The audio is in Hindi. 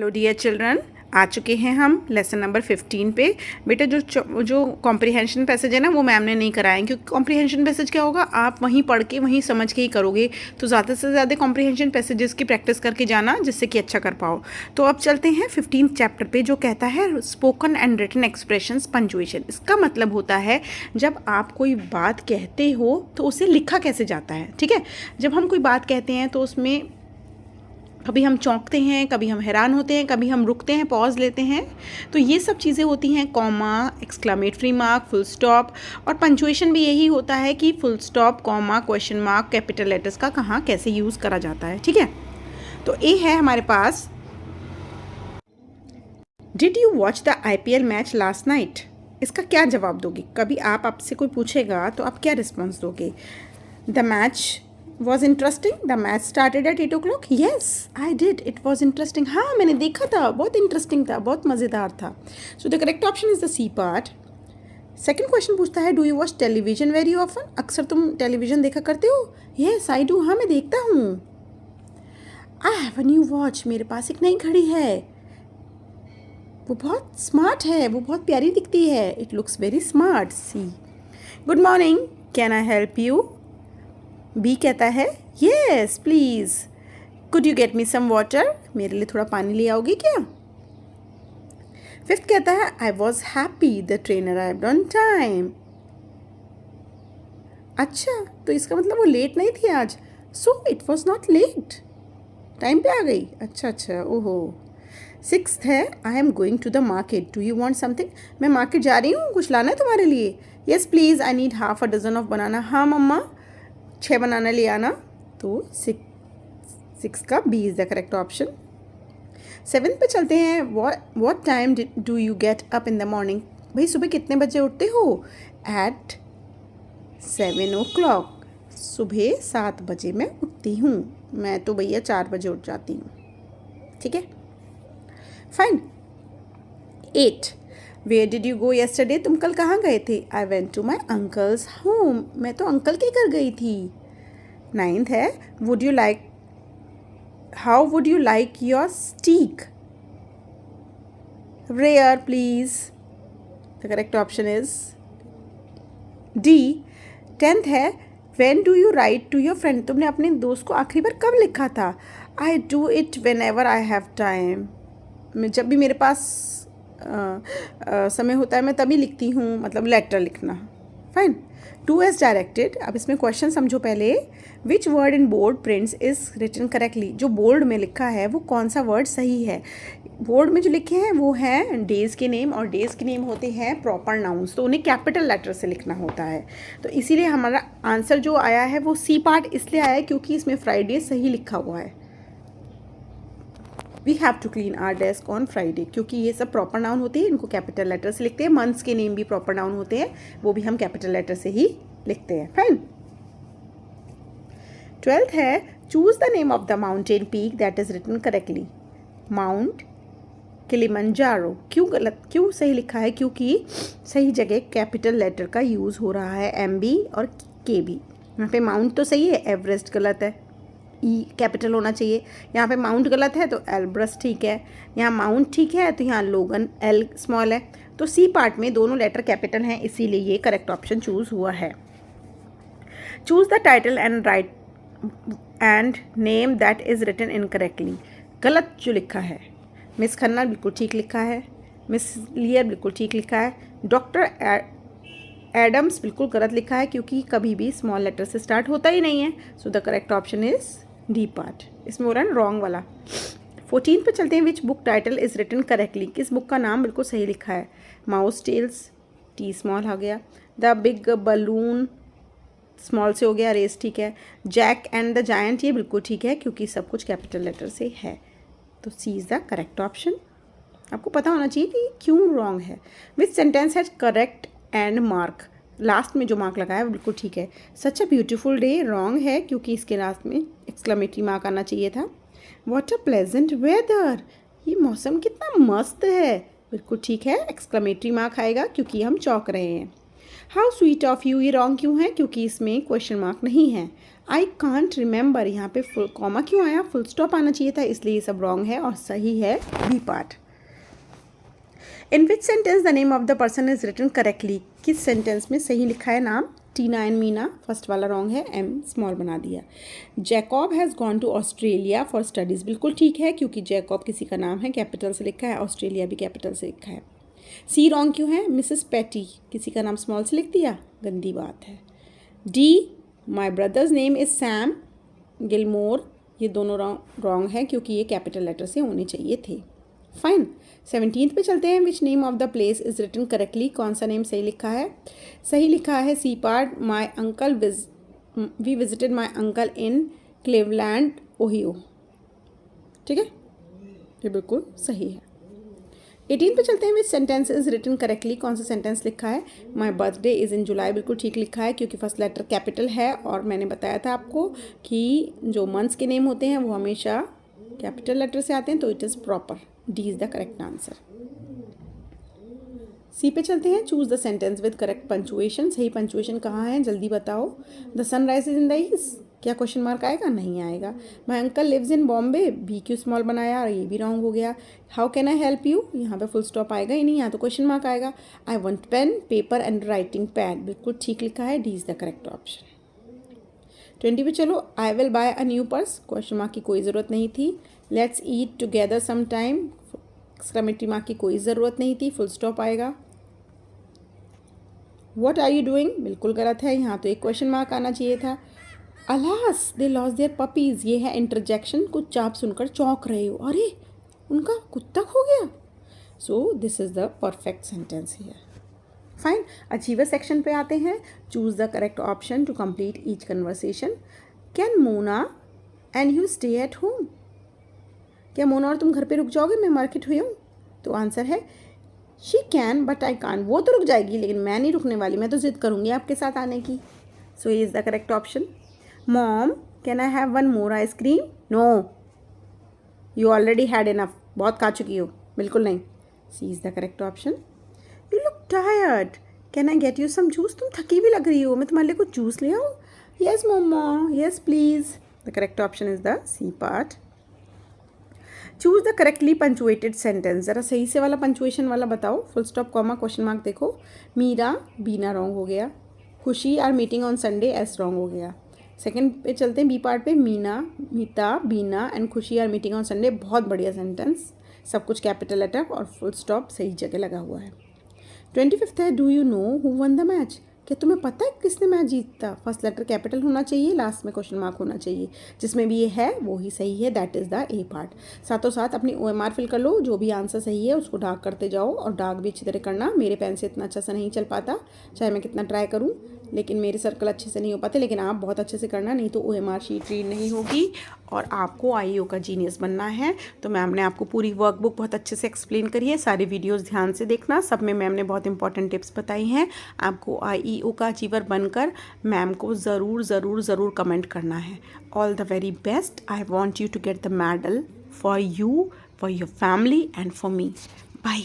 हेलो डियर चिल्ड्रन, आ चुके हैं हम लेसन नंबर 15 पे। बेटा जो कॉम्प्रिहेंशन पैसेज है ना, वो मैम ने नहीं कराया, क्योंकि कॉम्प्रिहेंशन पैसेज क्या होगा, आप वहीं पढ़ के वहीं समझ के ही करोगे। तो ज़्यादा से ज़्यादा कॉम्प्रिहेंशन पैसेजेस की प्रैक्टिस करके जाना, जिससे कि अच्छा कर पाओ। तो अब चलते हैं 15th चैप्टर पे, जो कहता है spoken and written expressions punctuation. इसका मतलब होता है जब आप कोई बात कहते हो तो उसे लिखा कैसे जाता है। ठीक है, जब हम कोई बात कहते हैं तो उसमें कभी हम चौंकते हैं, कभी हम हैरान होते हैं, कभी हम रुकते हैं, पॉज लेते हैं। तो ये सब चीज़ें होती हैं, comma, exclamatory mark, full stop. और पंचुएशन भी यही होता है कि full stop, comma, question mark, capital letters का कहाँ कैसे यूज़ करा जाता है। ठीक है, तो ए है हमारे पास, did you watch the IPL match last night. इसका क्या जवाब दोगे। कभी आपसे कोई पूछेगा तो आप क्या रिस्पॉन्स दोगे। The match was interesting. The match started at 8 o'clock. Yes, I did. It was interesting. हाँ, मैंने देखा था, बहुत इंटरेस्टिंग था, बहुत मज़ेदार था. So the correct option is the C part. Second question पूछता है, do you watch television very often. अक्सर तुम टेलीविजन देखा करते हो। Yes, I do. हाँ, मैं देखता हूँ. I have a new watch. मेरे पास एक नई घड़ी है, वो बहुत स्मार्ट है, वो बहुत प्यारी दिखती है. It looks very smart. C. Good morning. Can I help you? B कहता है, yes please. Could you get me some water. मेरे लिए थोड़ा पानी ले आओगे क्या। फिफ्थ कहता है, I was happy the train arrived on time. अच्छा, तो इसका मतलब वो लेट नहीं थी आज। So it was not late, time पे आ गई। अच्छा, ओहो. सिक्स्थ है, I am going to the market, do you want something. मैं मार्केट जा रही हूँ, कुछ लाना है तुम्हारे लिए। Yes please, I need half a dozen of banana. हाँ मम्मा, 6 बनाना ले आना. तो 6 का B is the correct option. 7 पे चलते हैं. What time do you get up in the morning. भाई सुबह कितने बजे उठते हो। Eight 7 o'clock. सुबह 7 बजे मैं उठती हूँ. मैं तो भैया 4 बजे उठ जाती हूँ. ठीक है, fine. 8, where did you go yesterday. तुम कल कहाँ गए थे। I went to my uncle's home. मैं तो अंकल के घर गई थी. 9th है, would you like, how would you like your steak. Rare please. The correct option is D. 10th है, when do you write to your friend. तुमने अपने दोस्त को आखिरी बार कब लिखा था। I do it when ever I have time. जब भी मेरे पास समय होता है मैं तभी लिखती हूँ, मतलब लेटर लिखना. फाइन. 2 as directed. अब इसमें क्वेश्चन समझो पहले. Which word in board prints is written correctly. जो बोर्ड में लिखा है वो कौन सा वर्ड सही है। बोर्ड में जो लिखे हैं वो हैं डेज़ के नेम, और डेज़ के नेम होते हैं प्रॉपर नाउन्स, तो उन्हें कैपिटल लेटर से लिखना होता है. तो इसीलिए हमारा आंसर जो आया है वो सी पार्ट इसलिए आया है क्योंकि इसमें फ्राइडे सही लिखा हुआ है. We have to clean our desk on Friday, क्योंकि ये सब प्रॉपर नाउन होते हैं, इनको कैपिटल लेटर से लिखते हैं. मंथ्स के नेम भी प्रॉपर नाउन होते हैं, वो भी हम कैपिटल लेटर से ही लिखते हैं. फाइन. 12th है, choose the name of the mountain peak that is written correctly. Mount Kilimanjaro. क्यों सही लिखा है, क्योंकि सही जगह कैपिटल लेटर का यूज़ हो रहा है, MB और KB. यहाँ पे माउंट तो सही है, एवरेस्ट गलत है, ई कैपिटल होना चाहिए. यहाँ पे माउंट गलत है तो एल्ब्रस ठीक है. यहाँ माउंट ठीक है तो यहाँ लोगन L स्मॉल है. तो सी पार्ट में दोनों लेटर कैपिटल हैं, इसीलिए ये करेक्ट ऑप्शन चूज़ हुआ है. Choose the title and right and name that is written incorrectly. गलत जो लिखा है, मिस खन्ना बिल्कुल ठीक लिखा है, मिस लियर बिल्कुल ठीक लिखा है, डॉक्टर एडम्स बिल्कुल गलत लिखा है क्योंकि कभी भी स्मॉल लेटर से स्टार्ट होता ही नहीं है. So the correct option is D part. इसमें हो रहा है रॉन्ग वाला. 14 पे चलते हैं. Which book title is written correctly. किस बुक का नाम बिल्कुल सही लिखा है. माउस टेल्स, टी स्मॉल हो गया. द बिग बलून स्मॉल से हो गया, रेस ठीक है. जैक एंड द जायंट ये बिल्कुल ठीक है क्योंकि सब कुछ कैपिटल लेटर से है. तो सी इज़ द करेक्ट ऑप्शन. आपको पता होना चाहिए कि क्यों रॉन्ग है. विच sentence has correct and mark. Last में जो मार्क लगाया है वो बिल्कुल ठीक है. सच अ ब्यूटीफुल डे रॉन्ग है क्योंकि इसके लास्ट में एक्सक्लेमेटरी मार्क आना चाहिए था. What a pleasant weather. ये मौसम कितना मस्त है, बिल्कुल ठीक है, एक्सक्लेमेटरी मार्क आएगा क्योंकि हम चौंक रहे हैं. हाउ स्वीट ऑफ यू, ये रॉन्ग क्यों है? क्योंकि इसमें क्वेश्चन मार्क नहीं है। आई कांट रिमेंबर, यहाँ पे फुल कॉमा क्यों आया? फुल स्टॉप आना चाहिए था, इसलिए ये सब रॉन्ग है और सही है B part. In which sentence the name of the person is written correctly, किस सेंटेंस में सही लिखा है नाम? टीना एंड मीना, फर्स्ट वाला रॉन्ग है, एम स्मॉल बना दिया। Jacob has gone to Australia for studies, बिल्कुल ठीक है क्योंकि जैकॉब किसी का नाम है, कैपिटल से लिखा है, ऑस्ट्रेलिया भी कैपिटल से लिखा है। सी रॉन्ग क्यों है? मिसेस पैटी, किसी का नाम स्मॉल से लिख दिया, गंदी बात है। D, my brother's name is Sam Gilmore, ये दोनों रॉन्ग है क्योंकि ये कैपिटल लेटर से होने चाहिए थे। फाइन, 17th पे चलते हैं। Which name of the place is written correctly, कौन सा नेम सही लिखा है? सही लिखा है C part, my uncle we visited my uncle in Cleveland Ohio, ठीक है, ये बिल्कुल सही है। 18 पे चलते हैं। Which sentence is written correctly, कौन सा सेंटेंस लिखा है? माई बर्थडे इज़ इन जुलाई, बिल्कुल ठीक लिखा है क्योंकि फर्स्ट लेटर कैपिटल है और मैंने बताया था आपको कि जो मंथ्स के नेम होते हैं वो हमेशा कैपिटल लेटर से आते हैं, तो it is proper, D is the correct answer. C पे चलते हैं। Choose the sentence with correct punctuation, सही पंचुएशन कहाँ है जल्दी बताओ। The sun rise in the east, क्या क्वेश्चन मार्क आएगा? नहीं आएगा। My uncle lives in Bombay, B क्यू स्मॉल बनाया और ये भी रॉन्ग हो गया। How can I help you, यहाँ पे फुल स्टॉप आएगा ही नहीं, यहाँ तो क्वेश्चन मार्क आएगा। I want pen paper and writing pad, बिल्कुल ठीक लिखा है, D is the correct option. 20 पे चलो। I will buy a new purse, question mark की कोई ज़रूरत नहीं थी। Let's eat together some time, exclamatory mark की कोई ज़रूरत नहीं थी, फुल स्टॉप आएगा। व्हाट आर यू डूइंग, बिल्कुल गलत है, यहाँ तो एक क्वेश्चन मार्क आना चाहिए था। Alas they lost their puppies, ये है इंटरजेक्शन, कुछ आप सुनकर चौंक रहे हो, अरे उनका कुत्ता खो गया। So this is the perfect sentence here. Fine, achiever section पे आते हैं। Choose the correct option to complete each conversation. Can Mona and you stay at home, क्या मोना और तुम घर पे रुक जाओगे, मैं मार्केट हुई हूँ? तो आंसर है शी कैन बट आई कान, वो तो रुक जाएगी लेकिन मैं नहीं रुकने वाली, मैं तो जिद करूँगी आपके साथ आने की। सो ये is the correct option. Mom can I have one more ice cream, no you already had enough, बहुत खा चुकी हो, बिल्कुल नहीं, C is the correct option. You look tired, can I get you some juice, तुम थकी भी लग रही हो, मैं तुम्हारे लिए कुछ जूस ले आऊँ? Yes Momo, yes please, the correct option is the C part. Choose the correctly punctuated sentence, ज़रा सही से वाला पंचुएशन वाला बताओ। Full stop comma question mark देखो। मीरा बीना रॉन्ग हो गया। Khushi are meeting on Sunday, S wrong हो गया। सेकंड पे चलते हैं, बी पार्ट पे। Meena Meeta Beena and Khushi are meeting on Sunday, बहुत बढ़िया सेंटेंस, सब कुछ कैपिटल लेटर और फुल स्टॉप सही जगह लगा हुआ है। 25 है। Do you know who one the match, क्या तुम्हें पता है किसने मैच जीता? फर्स्ट लेटर कैपिटल होना चाहिए, लास्ट में क्वेश्चन मार्क होना चाहिए, जिसमें भी ये है वो ही सही है, that is the A part. साथों साथ अपनी OMR फिल कर लो, जो भी आंसर सही है उसको डार्क करते जाओ और डार्क भी अच्छी तरह करना। मेरे पेन से इतना अच्छा सा नहीं चल पाता, चाहे मैं कितना ट्राई करूँ, लेकिन मेरे सर्कल अच्छे से नहीं हो पाते, लेकिन आप बहुत अच्छे से करना, नहीं तो OMR शीट रीड नहीं होगी और आपको IEO का जीनियस बनना है। तो मैम ने आपको पूरी वर्कबुक बहुत अच्छे से एक्सप्लेन करी है, सारे वीडियोस ध्यान से देखना, सब में मैम ने बहुत इंपॉर्टेंट टिप्स बताई हैं। आपको IEO का अचीवर बनकर मैम को ज़रूर ज़रूर ज़रूर कमेंट करना है। All the very best, I want you to get the medal for you, for your family and for me. Bye.